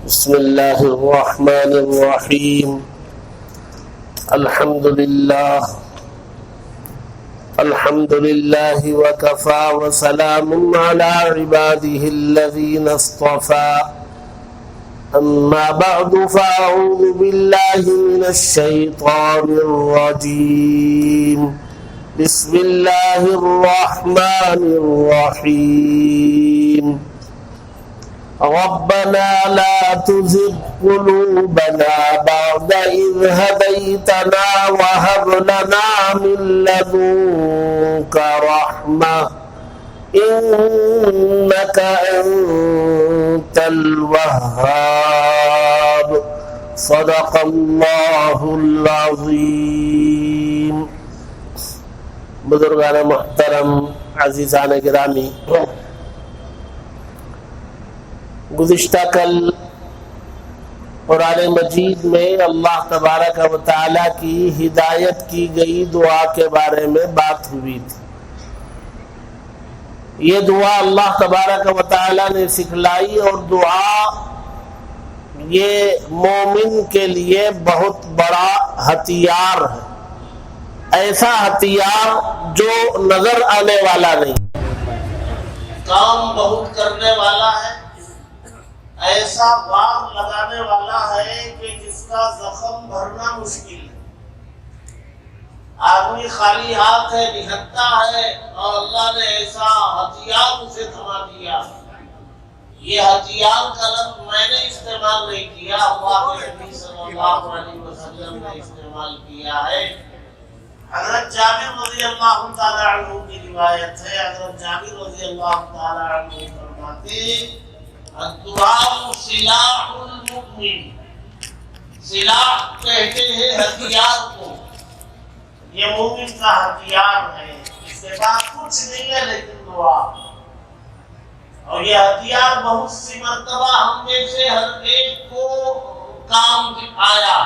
بسم اللہ الرحمن الرحیم الحمد للہ وکفى وسلام علی عباده الذین اصطفى اما بعد فاعوذ باللہ من الشیطان الرجیم بسم اللہ الرحمن الرحیم ربنا لا تزغ قلوبنا بعد إذ هديتنا وهب لنا من لدنك رحمة إنك أنت الوهاب صدق الله العظيم. بزرگان محترم، عزیزان گرامی، گزشتہ کل قرآن مجید میں اللہ تبارک و تعالیٰ کی ہدایت کی گئی دعا کے بارے میں بات ہوئی تھی. یہ دعا اللہ تبارک و تعالیٰ نے سکھلائی اور دعا یہ مومن کے لیے بہت بڑا ہتھیار ہے، ایسا ہتھیار جو نظر آنے والا نہیں، کام بہت کرنے والا ہے، ایسا باغ لگانے والا ہے کہ جس کا زخم بھرنا مشکل ہے. آدمی خالی ہاتھ ہے، نہتا ہے، اور اللہ نے ایسا ہتھیار اسے تھما دیا. یہ ہتھیار کا لفظ میں نے استعمال نہیں کیا، اللہ کے نبی صلی اللہ علیہ وسلم نے استعمال کیا ہے. حضرت جابر رضی اللہ تعالی عنہ کی روایت ہے. حضرت جابر رضی اللہ تعالی عنہ فرماتے الدعاء سلاح المؤمن، سلاح کہتے ہیں ہتھیار کو، یہ مومن کا ہتھیار ہے. اس کے بعد کچھ نہیں ہے لیکن دعا. اور یہ ہتھیار بہت سی مرتبہ ہم میں سے ہر ایک کو کام آیا.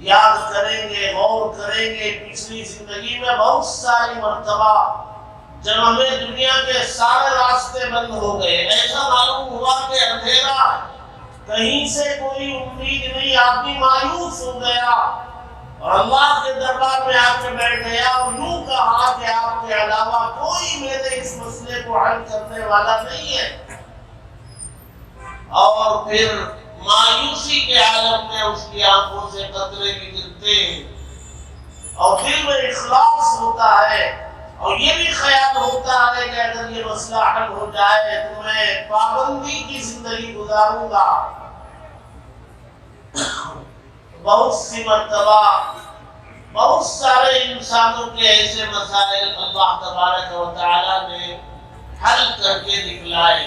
یاد کریں گے، غور کریں گے، پچھلی زندگی میں بہت ساری مرتبہ جب ہمیں دنیا کے سارے راستے بند ہو گئے، ایسا معلوم ہوا کہ اندھیرا ہے، کہیں سے کوئی امید نہیں، آدمی مایوس ہو گیا اور اللہ کے دربار میں آ کے بیٹھ گیا اور یوں کہا کہ آپ کے علاوہ کوئی میرے اس مسئلے کو حل کرنے والا نہیں ہے. اور پھر مایوسی کے عالم میں اس کی آنکھوں سے قطرے بھی گرتے ہیں اور دل میں اخلاص ہوتا ہے اور یہ بھی خیال ہوتا ہے کہ اگر یہ مسئلہ حل ہو جائے تو میں پابندی کی زندگی گزاروں گا. بہت سی مرتبہ بہت سارے انسانوں کے ایسے مسائل اللہ تبارک و تعالی نے حل کر کے دکھلائے.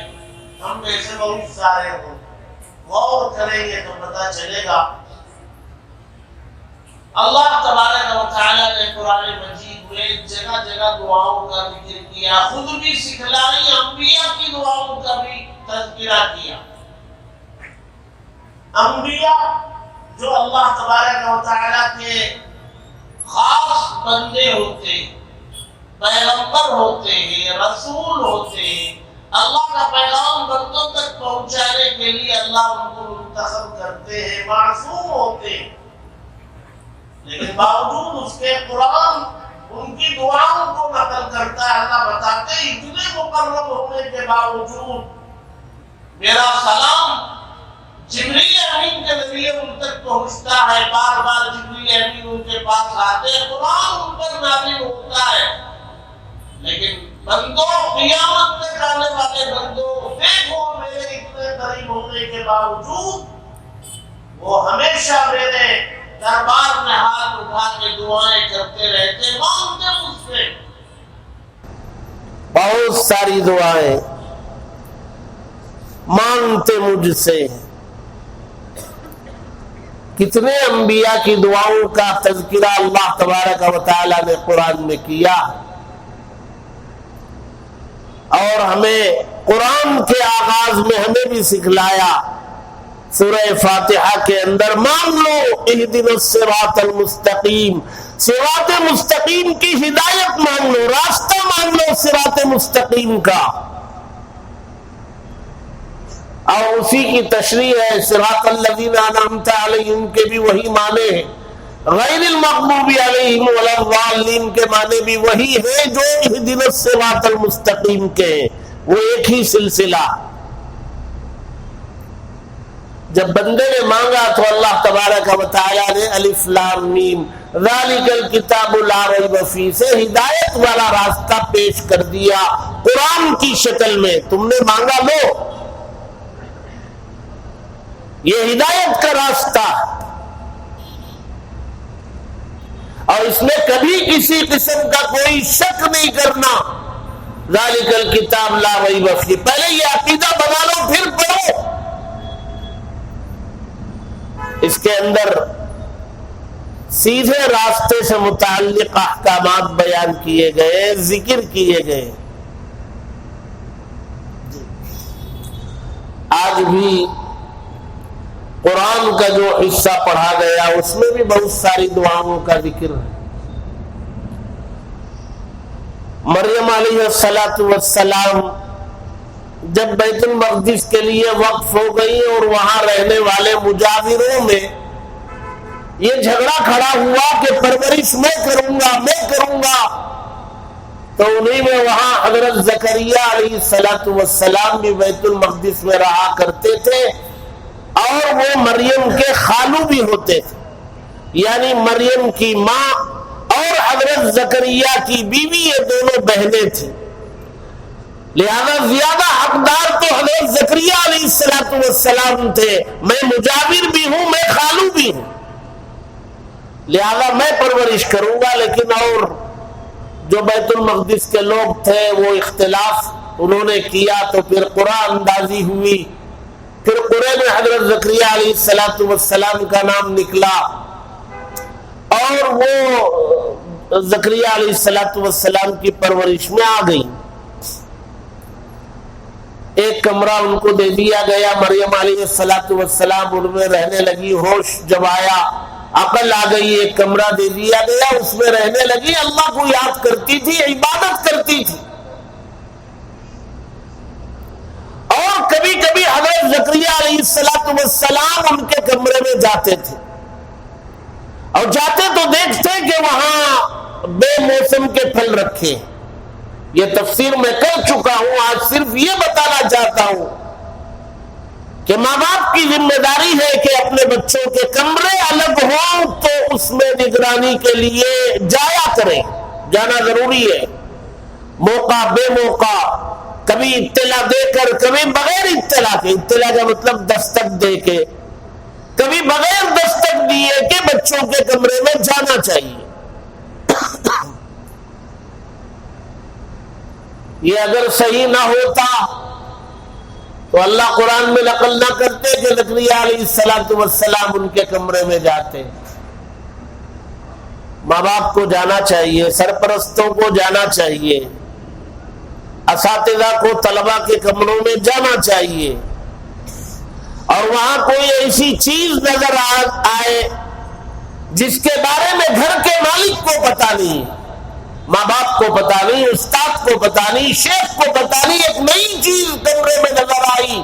ہم میں سے بہت سارے ہوں، غور کریں گے تو پتہ چلے گا. اللہ تبارک و تعالی نے قرآن مجید میں جگہ جگہ دعاؤں کا ذکر کیا، خود بھی سکھلائی، انبیاء کی دعاؤں کا بھی تذکرہ کیا. انبیاء جو اللہ تبارک و تعالی کے خاص بندے ہوتے ہیں، پیغمبر ہوتے ہیں، رسول ہوتے ہیں، اللہ کا پیغام بندوں تک پہنچانے کے لیے اللہ ان کو منتخب کرتے ہیں، معصوم ہوتے ہیں، لیکن باوجود اس کے قرآن ان کی دعاؤں کو نقل کرتا ہے. اللہ بتاتے ہیں اتنے مقرب ہونے کے باوجود میرا سلام جبریل امین کے ذریعے ان تک پہنچتا ہے. بار بار جبریل امین ان کے پاس آتے ہیں، قرآن ان پر نازل ہوتا ہے. لیکن بندوں، قیامت تک آنے والے بندوں، دیکھو میرے اتنے قریب ہونے کے باوجود وہ ہمیشہ میرے دربار میں ہاتھ اٹھا کے دعائیں کرتے رہتے، مانگتے مجھ سے. بہت ساری دعائیں مانگتے مجھ سے. کتنے انبیاء کی دعاؤں کا تذکرہ اللہ تبارک و تعالی نے قرآن میں کیا اور ہمیں قرآن کے آغاز میں ہمیں بھی سکھلایا. سورہ فاتحہ کے اندر مانگ لو اہدنا الصراط المستقیم، صراط مستقیم کی ہدایت مانگ لو، راستہ مانگ لو صراط مستقیم کا. اور اسی کی تشریح ہے صراط الذین انعمت علیہم کے بھی وہی معنی ہیں، غیر المغضوب علیہم ولا الضالین کے معنی بھی وہی ہے جو اہدنا الصراط المستقیم کے ہیں، وہ ایک ہی سلسلہ۔ جب بندے نے مانگا تو اللہ تبارک و تعالی نے الف لام میم ذالک الکتاب لا ریب فیہ سے ہدایت والا راستہ پیش کر دیا قرآن کی شکل میں، تم نے مانگا لو، یہ ہدایت کا راستہ، اور اس میں کبھی کسی قسم کا کوئی شک نہیں کرنا۔ ذالک الکتاب لا ریب فیہ، پہلے یہ عقیدہ بنا لو پھر پڑھو۔ اس کے اندر سیدھے راستے سے متعلق احکامات بیان کیے گئے، ذکر کیے گئے۔ آج بھی قرآن کا جو حصہ پڑھا گیا اس میں بھی بہت ساری دعاؤں کا ذکر ہے۔ مریم علیہ السلام جب بیت المقدس کے لیے وقف ہو گئی اور وہاں رہنے والے مجاوروں میں یہ جھگڑا کھڑا ہوا کہ پرورش میں کروں گا، تو انہی میں وہاں حضرت زکریا علیہ السلام بھی بیت المقدس میں رہا کرتے تھے، اور وہ مریم کے خالو بھی ہوتے تھے، یعنی مریم کی ماں اور حضرت زکریا کی بیوی یہ دونوں بہنیں تھیں، لہذا زیادہ حقدار تو حضرت زکریا علیہ السلام تھے، میں مجاور بھی ہوں، میں خالو بھی ہوں، لہذا میں پرورش کروں گا۔ لیکن اور جو بیت المقدس کے لوگ تھے وہ اختلاف انہوں نے کیا، تو پھر قرآن اندازی ہوئی، پھر قرآن میں حضرت زکریا علیہ السلام کا نام نکلا، اور وہ زکریا علیہ السلام کی پرورش میں آ گئی۔ ایک کمرہ ان کو دے دیا گیا، مریم علیہ السلام ان میں رہنے لگی، ہوش جب آیا، عقل آ گئی، ایک کمرہ دے دیا گیا، اس میں رہنے لگی، اللہ کو یاد کرتی تھی، عبادت کرتی تھی۔ اور کبھی کبھی حضرت زکریا علیہ السلام ان کے کمرے میں جاتے تھے، اور جاتے تو دیکھتے کہ وہاں بے موسم کے پھل رکھے۔ یہ تفسیر میں کر چکا ہوں، آج صرف یہ بتانا چاہتا ہوں کہ ماں باپ کی ذمہ داری ہے کہ اپنے بچوں کے کمرے الگ ہوں تو اس میں نگرانی کے لیے جایا کریں، جانا ضروری ہے، موقع بے موقع، کبھی اطلاع دے کر، کبھی بغیر اطلاع کے، اطلاع کا مطلب دستک دے کے، کبھی بغیر دستک دیے کہ بچوں کے کمرے میں جانا چاہیے۔ یہ اگر صحیح نہ ہوتا تو اللہ قرآن میں نقل نہ کرتے کہ زکریا علیہ السلام ان کے کمرے میں جاتے۔ ماں باپ کو جانا چاہیے، سرپرستوں کو جانا چاہیے، اساتذہ کو طلبہ کے کمروں میں جانا چاہیے، اور وہاں کوئی ایسی چیز نظر آئے جس کے بارے میں گھر کے مالک کو پتہ نہیں، ماں باپ کو پتہ نہیں، استاد کو پتہ نہیں، شیخ کو پتہ نہیں، ایک نئی چیز کمرے میں نظر آئی،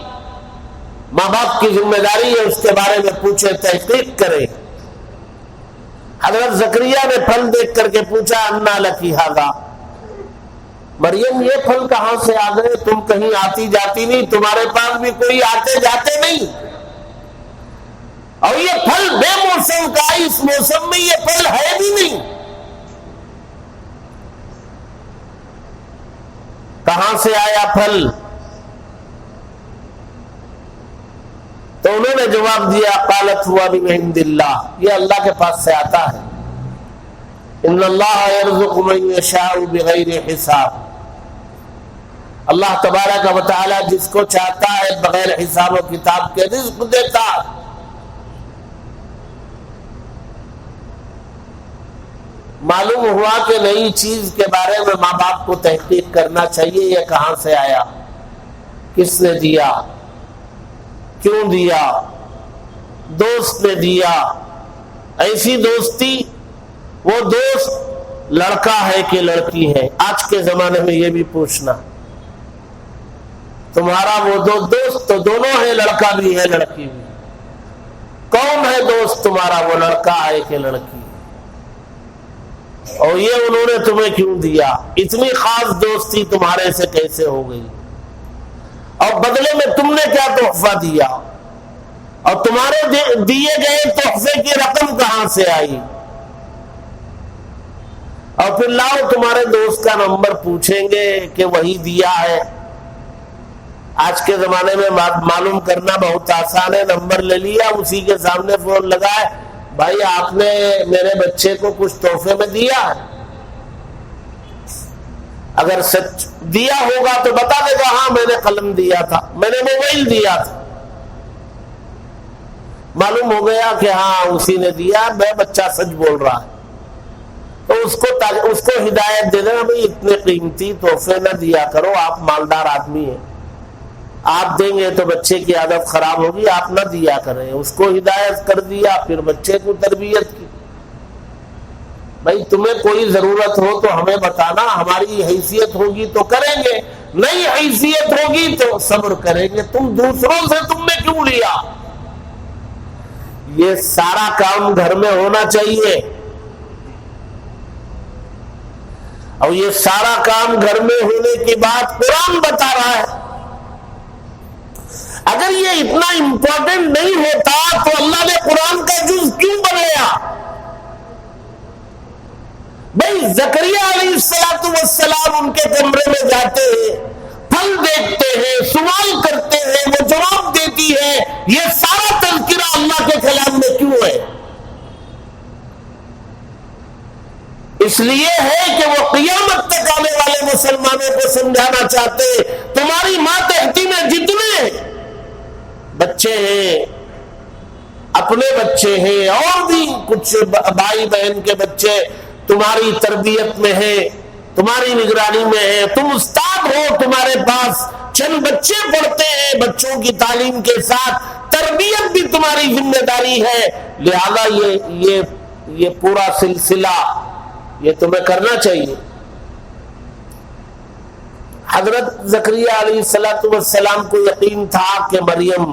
ماں باپ کی ذمہ داری ہے اس کے بارے میں پوچھے، تحقیق کرے۔ حضرت زکریا نے پھل دیکھ کر کے پوچھا، انا لکی ھذا، مریم یہ پھل کہاں سے آ گئے؟ تم کہیں آتی جاتی نہیں، تمہارے پاس بھی کوئی آتے جاتے نہیں، اور یہ پھل بے موسم کا، اس موسم میں یہ پھل ہے بھی نہیں، کہاں سے آیا پھل؟ تو انہوں نے جواب دیا، قالت ہوا من عند اللہ، یہ اللہ کے پاس سے آتا ہے، ان اللہ یرزق من یشاء بغیر حساب، اللہ تبارک و تعالی جس کو چاہتا ہے بغیر حساب و کتاب کے رزق دیتا۔ معلوم ہوا کہ نئی چیز کے بارے میں ماں باپ کو تحقیق کرنا چاہیے، یہ کہاں سے آیا، کس نے دیا، کیوں دیا، دوست نے دیا، ایسی دوستی، وہ دوست لڑکا ہے کہ لڑکی ہے، آج کے زمانے میں یہ بھی پوچھنا، تمہارا وہ دو دوست تو دونوں ہیں، لڑکا بھی ہے لڑکی بھی. کون ہے دوست تمہارا؟ وہ لڑکا ہے کہ لڑکی؟ اور یہ انہوں نے تمہیں کیوں دیا؟ اتنی خاص دوستی تمہارے سے کیسے ہو گئی؟ اور بدلے میں تم نے کیا تحفہ دیا؟ اور تمہارے دیے گئے تحفے کی رقم کہاں سے آئی؟ اور پھر لاؤ تمہارے دوست کا نمبر پوچھیں گے کہ وہی دیا ہے. آج کے زمانے میں معلوم کرنا بہت آسان ہے. نمبر لے لیا، اسی کے سامنے فون لگائے، بھائی آپ نے میرے بچے کو کچھ تحفے میں دیا ہے؟ اگر سچ دیا ہوگا تو بتا دے گا ہاں میں نے قلم دیا تھا، میں نے موبائل دیا تھا. معلوم ہو گیا کہ ہاں اسی نے دیا، میں بچہ سچ بول رہا ہے. تو اس کو ہدایت دے دینا، بھائی اتنے قیمتی تحفے نہ دیا کرو، آپ مالدار آدمی ہیں، آپ دیں گے تو بچے کی عادت خراب ہوگی، آپ نہ دیا کریں. اس کو ہدایت کر دیا، پھر بچے کو تربیت کی. بھائی تمہیں کوئی ضرورت ہو تو ہمیں بتانا، ہماری حیثیت ہوگی تو کریں گے، نہیں حیثیت ہوگی تو صبر کریں گے. تم دوسروں سے تم نے کیوں لیا؟ یہ سارا کام گھر میں ہونا چاہیے، اور یہ سارا کام گھر میں ہونے کی بات قرآن بتا رہا ہے. اگر یہ اتنا امپورٹنٹ نہیں ہوتا تو اللہ نے قرآن کا جز کیوں بنایا؟ بھائی زکریا علیہ السلام ان کے کمرے میں جاتے ہیں، پھل دیکھتے ہیں، سوال کرتے ہیں، وہ جواب دیتی ہے. یہ سارا تذکرہ اللہ کے کلام میں کیوں ہے؟ اس لیے ہے کہ وہ قیامت تک آنے والے مسلمانوں کو سمجھانا چاہتے ہیں تمہاری ماتحتی میں جتنے بچے ہیں، اپنے بچے ہیں اور بھی کچھ بھائی بہن کے بچے تمہاری تربیت میں ہیں، تمہاری نگرانی میں ہیں. تم استاد ہو، تمہارے پاس چند بچے پڑھتے ہیں، بچوں کی تعلیم کے ساتھ تربیت بھی تمہاری ذمہ داری ہے. لہذا یہ پورا سلسلہ یہ تمہیں کرنا چاہیے. حضرت زکریا علیہ السلام کو یقین تھا کہ مریم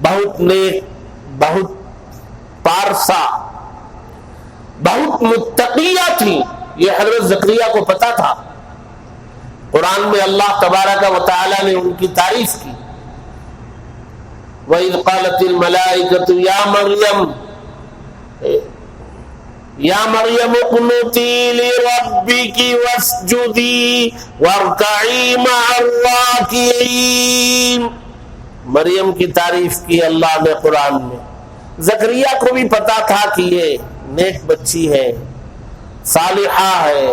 بہت نیک، بہت پارسا، بہت متقیہ تھی. یہ حضرت زکریا کو پتا تھا. قرآن میں اللہ تبارک و تعالی نے ان کی تعریف کی. وَإِذْ قَالَتِ الْمَلَائِكَةُ یا مریم اقنتی لربکی واسجدی وارکعی مع الراکعین. مریم کی تعریف کی اللہ نے قرآن میں. زکریا کو بھی پتا تھا کہ یہ نیک بچی ہے، صالحہ ہے،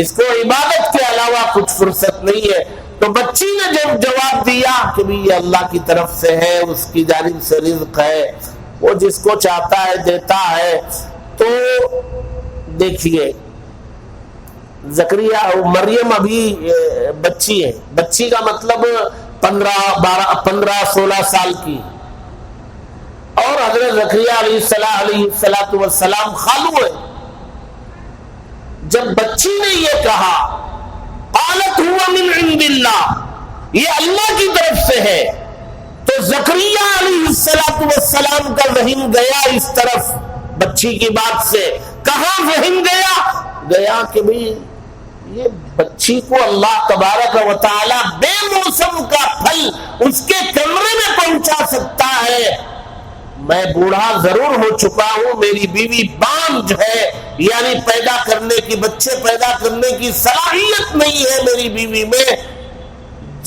اس کو عبادت کے علاوہ کچھ فرصت نہیں ہے. تو بچی نے جب جواب دیا کہ بھی یہ اللہ کی طرف سے ہے، اس کی جانب سے رزق ہے، وہ جس کو چاہتا ہے دیتا ہے. تو دیکھیے زکریا مریم ابھی بچی ہے، بچی کا مطلب 15-16 سال کی، اور حضرت زکریا علیہ السلام خالو ہے. جب بچی نے یہ کہا قالت هو من عند اللہ، یہ اللہ کی طرف سے ہے، تو زکریا علیہ السلام کا ذہن گیا اس طرف بچی کی بات سے. کہاں ذہن گیا کہ بھئی یہ بچی کو اللہ تبارک و تعالی بے موسم کا پھل اس کے کمرے میں پہنچا سکتا ہے. میں بوڑھا ضرور ہو چکا ہوں، میری بیوی بانجھ ہے، یعنی پیدا کرنے کی، بچے پیدا کرنے کی صلاحیت نہیں ہے میری بیوی میں.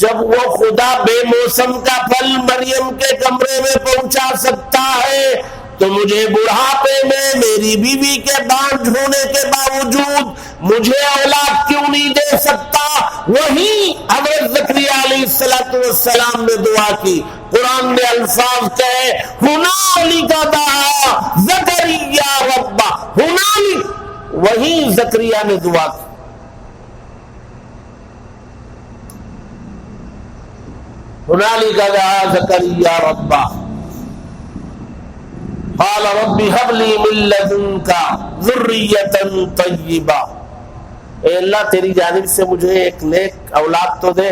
جب وہ خدا بے موسم کا پھل مریم کے کمرے میں پہنچا سکتا ہے تو مجھے بڑھاپے میں میری بیوی کے بانجھ ہونے کے باوجود مجھے اولاد کیوں نہیں دے سکتا؟ وہی حضرت زکریا علیہ السلام نے دعا کی. قرآن نے الفاظ کہے ہنالک دعا زکریا ربہ، ہنالک وہی زکریا نے دعا کی. ہنالک دعا زکریا ربہ قال رب هب لي من لدنك ذرية طيبة. اے اللہ تیری جانب سے مجھے ایک نیک اولاد تو دے.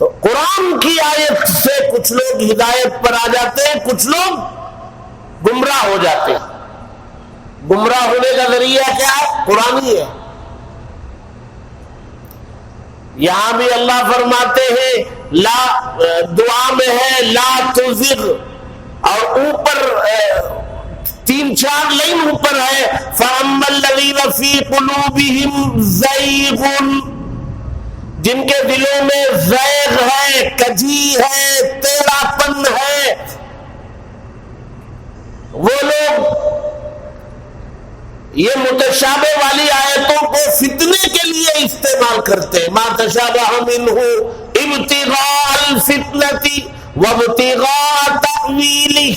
تو قرآن کی آیت سے کچھ لوگ ہدایت پر آ جاتے ہیں، کچھ لوگ گمراہ ہو جاتے ہیں۔ گمراہ ہونے کا ذریعہ کیا ہے؟ قرآن ہی ہے۔ یہاں بھی اللہ فرماتے ہیں دعا میں ہے لا تزغ، اور اوپر 3-4 لائن اوپر ہے فَأَمَّا الَّذِينَ فِي قُلُوبِهِمْ زَيْغٌ، جن کے دلوں میں زیغ ہے، کجی ہے، ٹیڑھا پن ہے، وہ لوگ یہ متشابہ والی آیتوں کو فتنے کے لیے استعمال کرتے ہیں۔ ما تشابہ منہ ابتغاء الفتنة وابتغاء تأویلہ،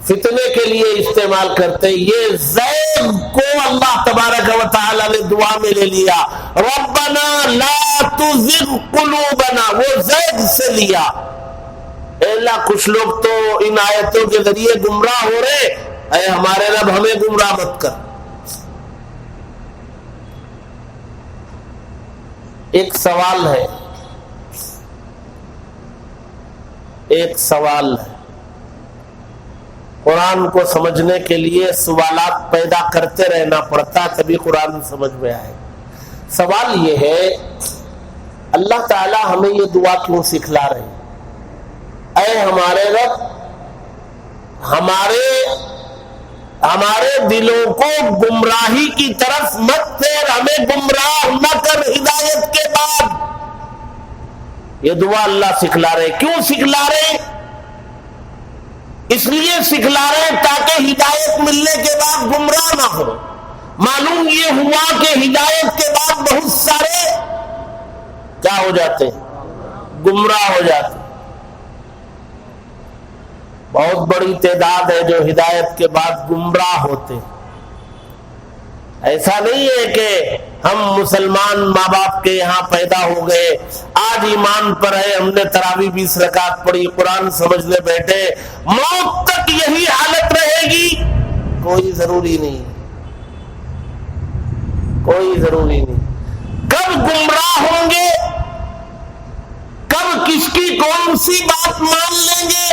فتنے کے لیے استعمال کرتے ہیں۔ یہ زیغ کو اللہ تبارک و تعالی نے دعا میں لے لیا، ربنا لا تزغ قلوبنا، وہ زیغ سے لیا۔ اے اللہ کچھ لوگ تو ان آیتوں کے ذریعے گمراہ ہو رہے، اے ہمارے رب ہمیں گمراہ مت کر۔ ایک سوال ہے، قرآن کو سمجھنے کے لیے سوالات پیدا کرتے رہنا پڑتا، تبھی قرآن سمجھ میں آئے۔ سوال یہ ہے اللہ تعالی ہمیں یہ دعا کیوں سکھلا رہے ہیں؟ اے ہمارے رب ہمارے دلوں کو گمراہی کی طرف مت پھیر، ہمیں گمراہ نہ کر ہدایت کے بعد۔ یہ دعا اللہ سکھلا رہے۔ کیوں سکھلا رہے؟ اس لیے سکھلا رہے تاکہ ہدایت ملنے کے بعد گمراہ نہ ہو۔ معلوم یہ ہوا کہ ہدایت کے بعد بہت سارے کیا ہو جاتے ہیں؟ گمراہ ہو جاتے ہیں۔ بہت بڑی تعداد ہے جو ہدایت کے بعد گمراہ ہوتے ہیں۔ ایسا نہیں ہے کہ ہم مسلمان ماں باپ کے یہاں پیدا ہو گئے، آج ایمان پر ہے، ہم نے تراویح 20 رکعت پڑھی، قرآن سمجھنے بیٹھے، موت تک یہی حالت رہے گی؟ کوئی ضروری نہیں، کوئی ضروری نہیں۔ کب گمراہ ہوں گے، کب کس کی کون سی بات مان لیں گے،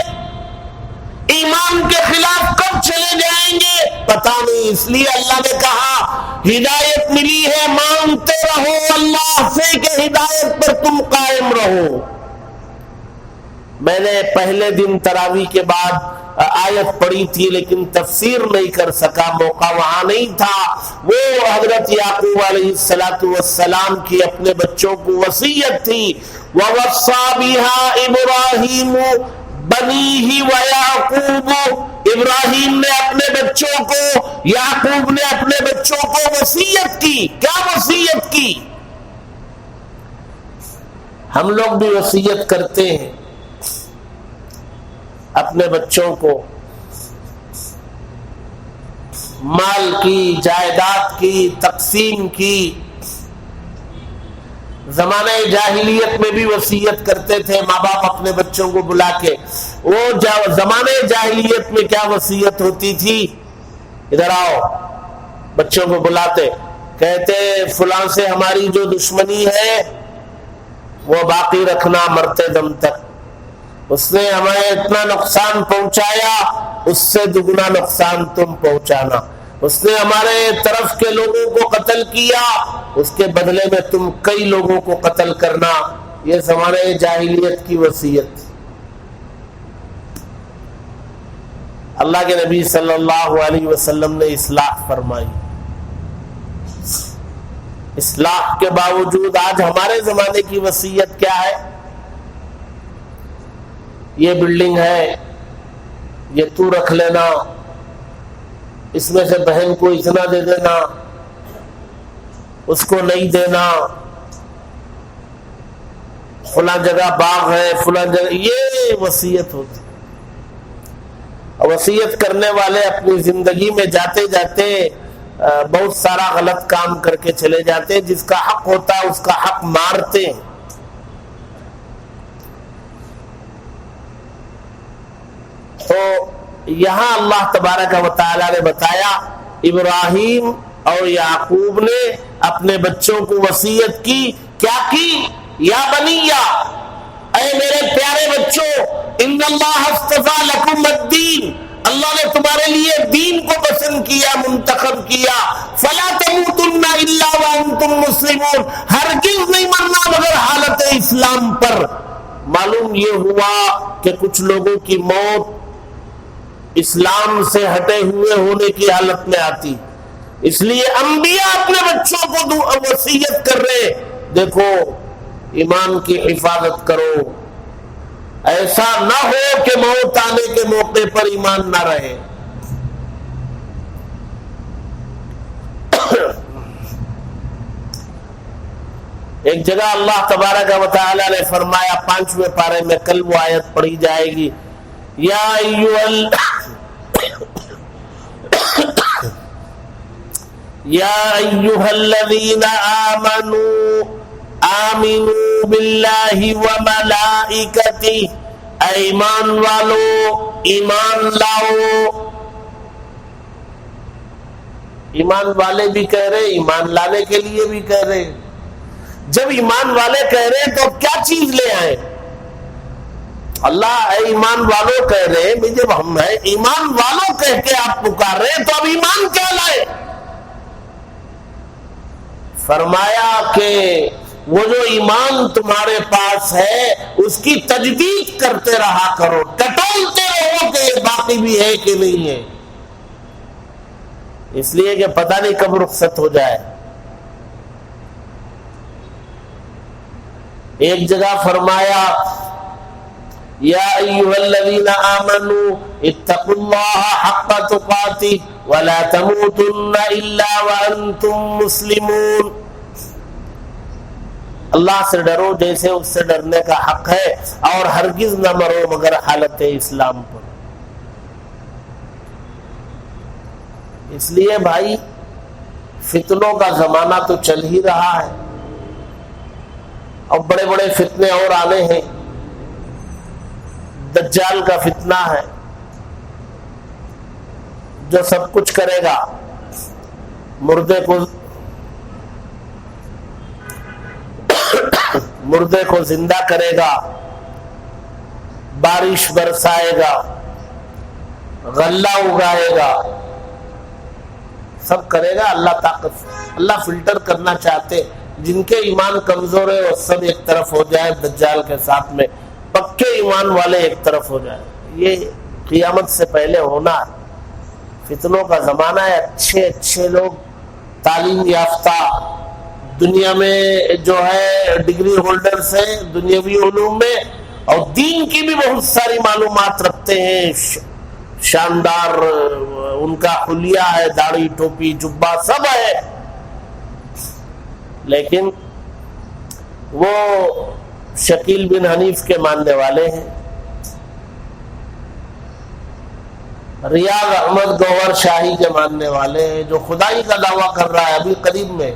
ایمان کے خلاف کب چلے جائیں گے، پتہ نہیں۔ اس لیے اللہ نے کہا ہدایت ملی ہے، مانتے رہو اللہ سے کہ ہدایت پر تم قائم رہو۔ میں نے پہلے دن تراویح کے بعد آیت پڑھی تھی لیکن تفسیر نہیں کر سکا، موقع وہاں نہیں تھا۔ وہ حضرت یعقوب علیہ السلام کی اپنے بچوں کو وصیت تھی، وَوَصَّى بِهَا إِبْرَاهِيمُ بنیہ وَیعقوب، ابراہیم نے اپنے بچوں کو، یعقوب نے اپنے بچوں کو وصیت کی۔ کیا وصیت کی؟ ہم لوگ بھی وصیت کرتے ہیں اپنے بچوں کو، مال کی، جائیداد کی، تقسیم کی۔ زمانہ جاہلیت میں بھی وصیت کرتے تھے ماں باپ اپنے بچوں کو بلا کے۔ وہ زمانہ جاہلیت میں کیا وصیت ہوتی تھی؟ ادھر آؤ، بچوں کو بلاتے، کہتے فلاں سے ہماری جو دشمنی ہے وہ باقی رکھنا مرتے دم تک، اس نے ہمیں اتنا نقصان پہنچایا، اس سے دگنا نقصان تم پہنچانا، اس نے ہمارے طرف کے لوگوں کو قتل کیا، اس کے بدلے میں تم کئی لوگوں کو قتل کرنا۔ یہ زمانہ جاہلیت کی وصیت۔ اللہ کے نبی صلی اللہ علیہ وسلم نے اصلاح فرمائی۔ اصلاح کے باوجود آج ہمارے زمانے کی وصیت کیا ہے؟ یہ بلڈنگ ہے، یہ تو رکھ لینا، اس میں سے بہن کو اتنا دے دینا، اس کو نہیں دینا، فلاں جگہ باغ ہے، فلاں جگہ، یہ وصیت ہوتی۔ وصیت کرنے والے اپنی زندگی میں جاتے جاتے بہت سارا غلط کام کر کے چلے جاتے ہیں، جس کا حق ہوتا ہے اس کا حق مارتے ہیں۔ تو یہاں اللہ تبارک و تعالی نے بتایا ابراہیم اور یعقوب نے اپنے بچوں کو وصیت کی کیا کی؟ یا بنیا، اے میرے پیارے بچوں، ان اللہ اصطفیٰ لکم الدین، اللہ نے تمہارے لیے دین کو پسند کیا، منتخب کیا، فلا تموتن الا وانتم مسلمون، ہرگز نہیں مرنا مگر حالت اسلام پر۔ معلوم یہ ہوا کہ کچھ لوگوں کی موت اسلام سے ہٹے ہوئے ہونے کی حالت میں آتی، اس لیے انبیاء اپنے بچوں کو وصیت کر رہے، دیکھو ایمان کی حفاظت کرو، ایسا نہ ہو کہ موت آنے کے موقع پر ایمان نہ رہے۔ ایک جگہ اللہ تبارک و تعالی نے فرمایا 5ویں پارے میں، کل وہ آیت پڑھی جائے گی، یا ایھا الذین آمنوا آمنوا باللہ وملائکتہ، اے ایمان والو ایمان لاؤ۔ ایمان والے بھی کہہ رہے، ایمان لانے کے لیے بھی کہہ رہے۔ جب ایمان والے کہہ رہے تو کیا چیز لے آئے؟ اللہ اے ایمان والوں کہہ رہے، جب ہم ہیں ایمان والوں کہہ کے آپ پکار رہے تو اب ایمان کیا لائے؟ فرمایا کہ وہ جو ایمان تمہارے پاس ہے اس کی تجدید کرتے رہا کرو، ٹٹولتے رہو کہ یہ باقی بھی ہے کہ نہیں ہے، اس لیے کہ پتہ نہیں کب رخصت ہو جائے۔ ایک جگہ فرمایا یا ایھا الذین آمنوا اتقوا اللہ حق تقاتہ ولا تموتن الا وانتم مسلمون، اللہ سے ڈرو جیسے اس سے ڈرنے کا حق ہے، اور ہرگز نہ مرو مگر حالت اسلام پر۔ اس لیے بھائی فتنوں کا زمانہ تو چل ہی رہا ہے، اور بڑے بڑے فتنے اور آنے ہیں۔ دجال کا فتنہ ہے جو سب کچھ کرے گا، مردے کو زندہ کرے گا، بارش برسائے گا، غلہ اگائے گا، سب کرے گا۔ اللہ فلٹر کرنا چاہتے، جن کے ایمان کمزور ہے وہ سب ایک طرف ہو جائے دجال کے ساتھ میں، پکے ایمان والے ایک طرف ہو جائے۔ یہ قیامت سے پہلے ہونا فتنوں کا زمانہ ہے۔ اچھے لوگ تعلیم یافتہ دنیا میں جو ہے ڈگری ہولڈرز ہیں دنیاوی علوم میں، اور دین کی بھی بہت ساری معلومات رکھتے ہیں، شاندار ان کا حلیہ ہے، داڑھی ٹوپی جبہ سب ہے، لیکن وہ شکیل بن حنیف کے ماننے والے ہیں، ریاض احمد گوہر شاہی کے ماننے والے ہیں، جو خدائی کا دعویٰ کر رہا ہے ابھی قریب میں۔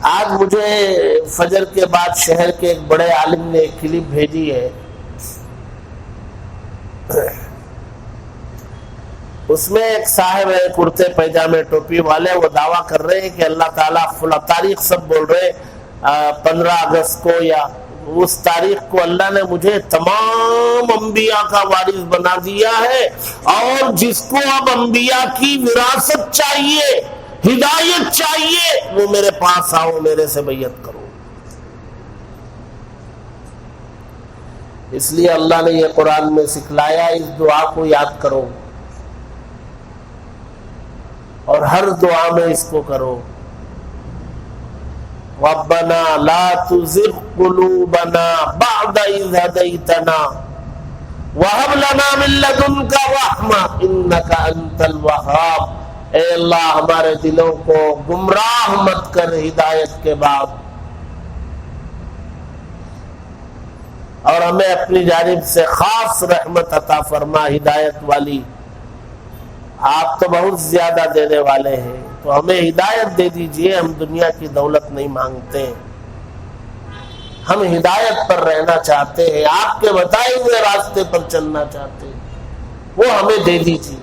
آج مجھے فجر کے بعد شہر کے ایک بڑے عالم نے ایک کلپ بھیجی ہے، اس میں ایک صاحب ہے کرتے پیجامے ٹوپی والے، وہ دعویٰ کر رہے ہیں کہ اللہ تعالیٰ فلاں تاریخ سب بول رہے 15 اگست کو، یا اس تاریخ کو اللہ نے مجھے تمام انبیاء کا وارث بنا دیا ہے، اور جس کو اب انبیاء کی وراثت چاہیے، ہدایت چاہیے، وہ میرے پاس آؤ، میرے سے بیعت کرو۔ اس لیے اللہ نے یہ قرآن میں سکھلایا، اس دعا کو یاد کرو اور ہر دعا میں اس کو کرو، ربنا لا تزغ قلوبنا بعد اذ هديتنا وهب لنا من لدنك رحمة انك انت الوهاب، اے اللہ ہمارے دلوں کو گمراہ مت کر ہدایت کے بعد، اور ہمیں اپنی جانب سے خاص رحمت عطا فرما ہدایت والی، آپ تو بہت زیادہ دینے والے ہیں، تو ہمیں ہدایت دے دیجئے، ہم دنیا کی دولت نہیں مانگتے، ہم ہدایت پر رہنا چاہتے ہیں، آپ کے بتائے ہوئے راستے پر چلنا چاہتے ہیں، وہ ہمیں دے دیجئے۔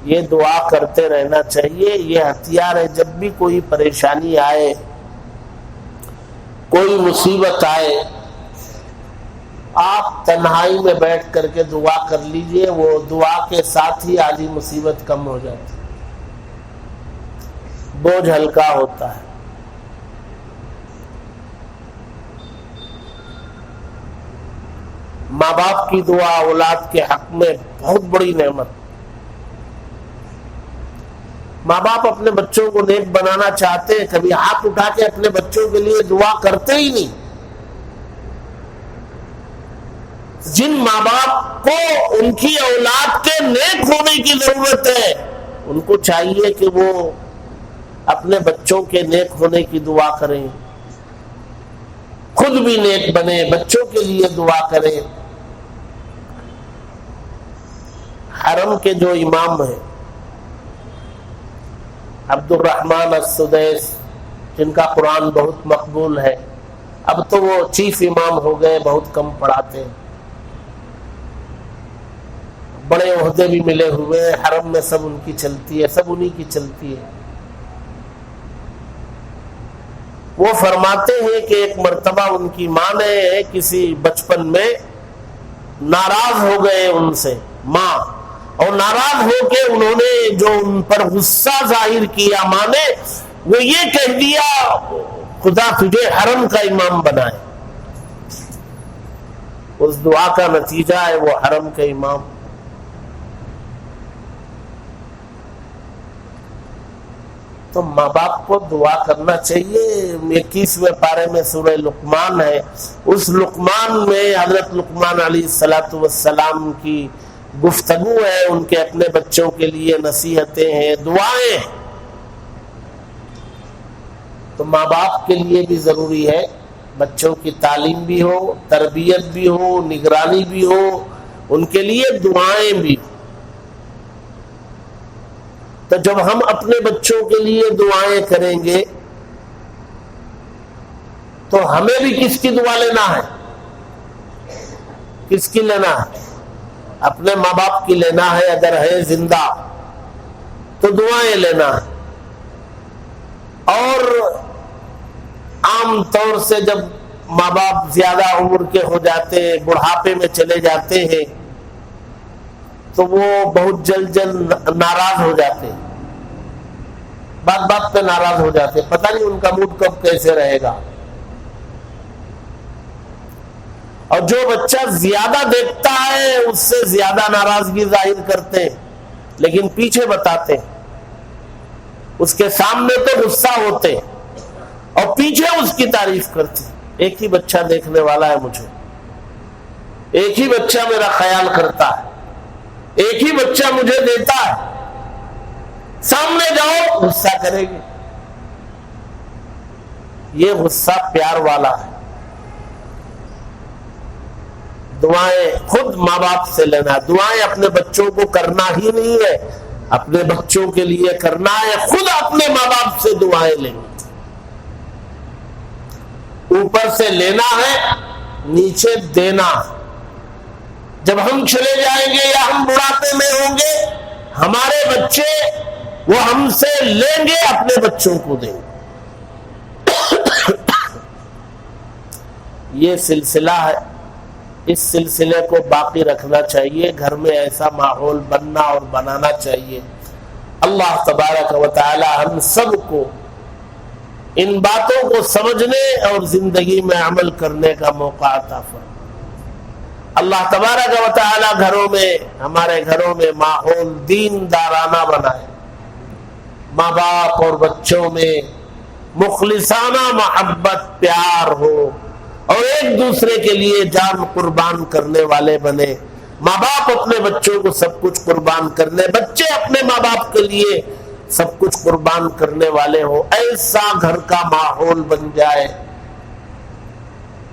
یہ دعا کرتے رہنا چاہیے. یہ ہتھیار ہے. جب بھی کوئی پریشانی آئے، کوئی مصیبت آئے، آپ تنہائی میں بیٹھ کر کے دعا کر لیجئے. وہ دعا کے ساتھ ہی آدھی مصیبت کم ہو جاتی، بوجھ ہلکا ہوتا ہے. ماں باپ کی دعا اولاد کے حق میں بہت بڑی نعمت. ماں باپ اپنے بچوں کو نیک بنانا چاہتے ہیں، کبھی ہاتھ اٹھا کے اپنے بچوں کے لیے دعا کرتے ہی نہیں. جن ماں باپ کو ان کی اولاد کے نیک ہونے کی ضرورت ہے، ان کو چاہیے کہ وہ اپنے بچوں کے نیک ہونے کی دعا کریں، خود بھی نیک بنے، بچوں کے لیے دعا کریں. حرم کے جو امام ہیں عبد الرحمن السدیس، جن کا قرآن بہت مقبول ہے، اب تو وہ چیف امام ہو گئے، بہت کم پڑھاتے ہیں، بڑے عہدے بھی ملے ہوئے ہیں، حرم میں سب ان کی چلتی ہے، سب انہی کی چلتی ہے. وہ فرماتے ہیں کہ ایک مرتبہ ان کی ماں نے کسی بچپن میں ناراض ہو گئے ان سے ماں، اور ناراض ہو کے انہوں نے جو ان پر غصہ ظاہر کیا ماں نے، وہ یہ کہہ دیا خدا تجھے حرم کا امام بنائے. اس دعا کا نتیجہ ہے وہ حرم کے امام. تو ماں باپ کو دعا کرنا چاہیے. 21ویں پارے میں سورہ لقمان ہے، اس لقمان میں حضرت لقمان علیہ السلام کی گفتگو ہے، ان کے اپنے بچوں کے لیے نصیحتیں ہیں، دعائیں. تو ماں باپ کے لیے بھی ضروری ہے بچوں کی تعلیم بھی ہو، تربیت بھی ہو، نگرانی بھی ہو، ان کے لیے دعائیں بھی. تو جب ہم اپنے بچوں کے لیے دعائیں کریں گے تو ہمیں بھی کس کی دعا لینا ہے؟ کس کی لینا ہے؟ اپنے ماں باپ کی لینا ہے. اگر ہے زندہ تو دعائیں لینا ہے. اور عام طور سے جب ماں باپ زیادہ عمر کے ہو جاتے ہیں، بڑھاپے میں چلے جاتے ہیں، تو وہ بہت جلد ناراض ہو جاتے ہیں، بات بات پہ ناراض ہو جاتے ہیں، پتہ نہیں ان کا موڈ کب کیسے رہے گا. اور جو بچہ زیادہ دیکھتا ہے اس سے زیادہ ناراضگی ظاہر کرتے ہیں، لیکن پیچھے بتاتے ہیں. اس کے سامنے تو غصہ ہوتے اور پیچھے اس کی تعریف کرتے. ایک ہی بچہ دیکھنے والا ہے مجھے، ایک ہی بچہ میرا خیال کرتا ہے، ایک ہی بچہ مجھے دیتا ہے، سامنے جاؤ غصہ کرے گی. یہ غصہ پیار والا ہے. دعائیں خود ماں باپ سے لینا. دعائیں اپنے بچوں کو کرنا ہی نہیں ہے، اپنے بچوں کے لیے کرنا ہے. خود اپنے ماں باپ سے دعائیں لیں. اوپر سے لینا ہے، نیچے دینا. جب ہم چلے جائیں گے یا ہم بڑھاپے میں ہوں گے، ہمارے بچے وہ ہم سے لیں گے، اپنے بچوں کو دیں گے. یہ سلسلہ ہے، اس سلسلے کو باقی رکھنا چاہیے. گھر میں ایسا ماحول بننا اور بنانا چاہیے. اللہ تبارک و تعالی ہم سب کو ان باتوں کو سمجھنے اور زندگی میں عمل کرنے کا موقع عطا فرمائے. اللہ تبارک و تعالی گھروں میں، ہمارے گھروں میں ماحول دین دارانہ بنائے. ماں باپ اور بچوں میں مخلصانہ محبت، پیار ہو اور ایک دوسرے کے لیے جان قربان کرنے والے بنے. ماں باپ اپنے بچوں کو سب کچھ قربان کرنے، بچے اپنے ماں باپ کے لیے سب کچھ قربان کرنے والے ہو. ایسا گھر کا ماحول بن جائے.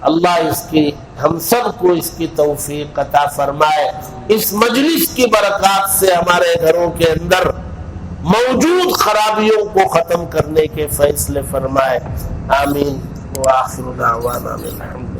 اللہ اس کی ہم سب کو اس کی توفیق عطا فرمائے. اس مجلس کی برکات سے ہمارے گھروں کے اندر موجود خرابیوں کو ختم کرنے کے فیصلے فرمائے. آمین. وآخر دعوانا الحمد